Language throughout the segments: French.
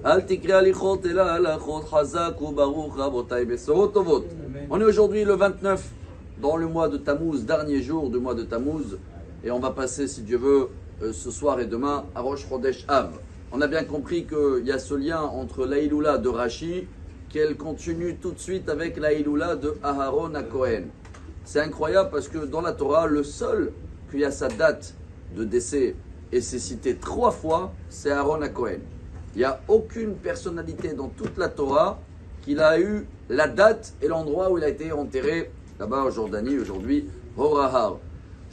On est aujourd'hui le 29 dans le mois de Tammuz, dernier jour du mois de Tammuz, et on va passer, si Dieu veut, ce soir et demain à Rosh Chodesh Av. On a bien compris qu'il y a ce lien entre la Iloula de Rashi, qu'elle continue tout de suite avec la Iloula de Aharon à Cohen. C'est incroyable parce que dans la Torah, le seul qui a sa date de décès et c'est cité 3 fois, c'est Aaron à Cohen. Il n'y a aucune personnalité dans toute la Torah qui a eu la date et l'endroit où il a été enterré là-bas en Jordanie, aujourd'hui, Horahar.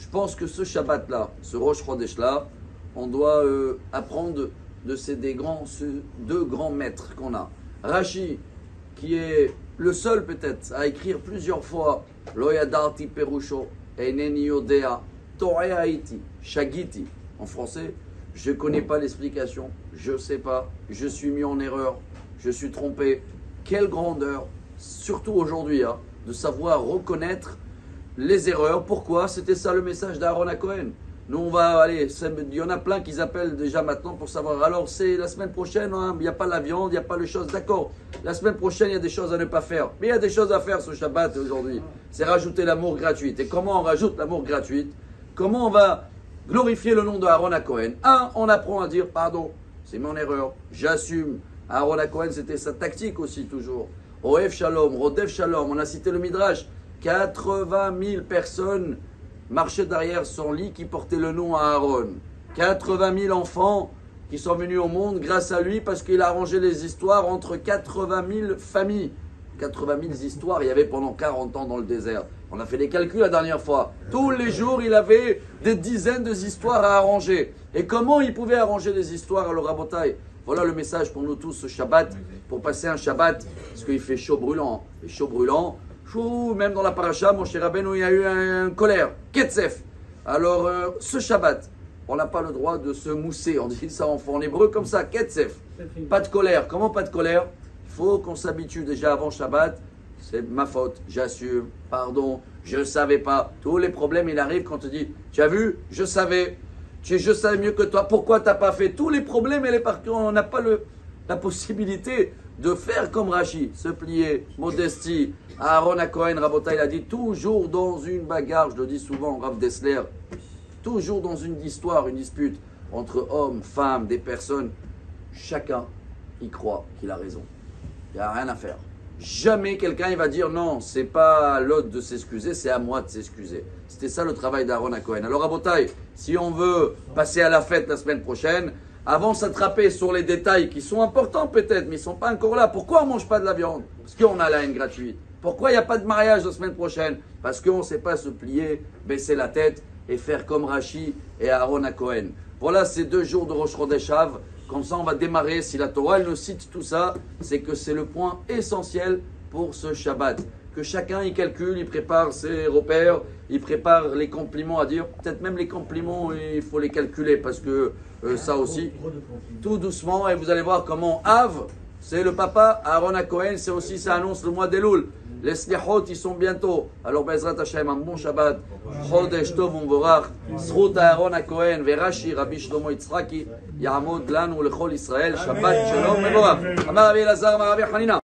Je pense que ce Shabbat-là, ce Rosh Chodesh-là, on doit apprendre de ces deux grands maîtres qu'on a. Rashi, qui est le seul peut-être à écrire plusieurs fois Lo yadarti perusho, eineni yodea, toreh haiti, shagiti. En français, je ne connais pas l'explication, je ne sais pas, je suis mis en erreur, je suis trompé. Quelle grandeur, surtout aujourd'hui, hein, de savoir reconnaître les erreurs. Pourquoi? C'était ça le message d'Aaron à Cohen. Nous, on va aller, il y en a plein qui appellent déjà maintenant pour savoir. Alors, c'est la semaine prochaine, hein, il n'y a pas la viande, il n'y a pas les choses. D'accord, la semaine prochaine, il y a des choses à ne pas faire. Mais il y a des choses à faire ce Shabbat aujourd'hui. C'est rajouter l'amour gratuit. Et comment on rajoute l'amour gratuit? Comment on va glorifier le nom de Aaron à Cohen? On apprend à dire pardon, c'est mon erreur, j'assume. Aaron à Cohen, c'était sa tactique aussi toujours. Oev Shalom, Rodef Shalom, on a cité le Midrash. 80 000 personnes marchaient derrière son lit qui portaient le nom à Aaron. 80 000 enfants qui sont venus au monde grâce à lui parce qu'il a arrangé les histoires entre 80 000 familles. 80 000 histoires, il y avait pendant 40 ans dans le désert. On a fait les calculs la dernière fois. Tous les jours, il avait des dizaines d'histoires à arranger. Et comment il pouvait arranger les histoires à le Rabotai? Voilà le message pour nous tous ce Shabbat, pour passer un Shabbat, parce qu'il fait chaud brûlant. Il fait chaud brûlant. Même dans la paracha, mon cher Rabbeinu, il y a eu un colère, Ketsef. Alors, ce Shabbat, on n'a pas le droit de se mousser. On dit ça en hébreu comme ça, Ketsef. Pas de colère. Comment pas de colère? Il faut qu'on s'habitue déjà avant Shabbat. C'est ma faute, j'assume, pardon, je ne savais pas. Tous les problèmes, il arrive quand on te dit, tu as vu, je savais. Je savais mieux que toi. Pourquoi tu n'as pas fait? Tous les problèmes, on n'a pas la possibilité de faire comme Rashi, se plier, modestie. Aaron à Cohen, Rabotai, il a dit toujours dans une bagarre, je le dis souvent, Rav Dessler, toujours dans une histoire, une dispute entre hommes, femmes, des personnes, chacun y croit qu'il a raison. Il n'y a rien à faire. Jamais quelqu'un il va dire non, c'est pas à l'autre de s'excuser, c'est à moi de s'excuser. C'était ça le travail d'Aaron à Cohen. Alors Rabotai, si on veut passer à la fête la semaine prochaine, avant de s'attraper sur les détails qui sont importants peut-être, mais ils ne sont pas encore là. Pourquoi on ne mange pas de la viande? Parce qu'on a la haine gratuite. Pourquoi il n'y a pas de mariage la semaine prochaine? Parce qu'on ne sait pas se plier, baisser la tête et faire comme Rashi et Aaron à Cohen. Voilà ces 2 jours de Rosh Chodesh Av. Comme ça, on va démarrer. Si la Torah elle nous cite tout ça, c'est que c'est le point essentiel pour ce Shabbat. Que chacun y calcule, il prépare ses repères, il prépare les compliments à dire. Peut-être même les compliments, il faut les calculer parce que ça aussi, tout doucement. Et vous allez voir comment Av, c'est le papa, Aaron à Cohen, c'est aussi, ça annonce le mois d'Elul. Les slichot, ils sont bientôt. Alors, Bezrat Hashem, un bon Shabbat. Chodesh Tov Umvorach. Zchut Aaron à Cohen, Verashi, Rabbi Shlomo Yitzhaki, Ya'amod lanu lechol Israël. Shabbat Shalom Mevorach. Amar Rabbi Elazar, Amar Rabbi Hanina.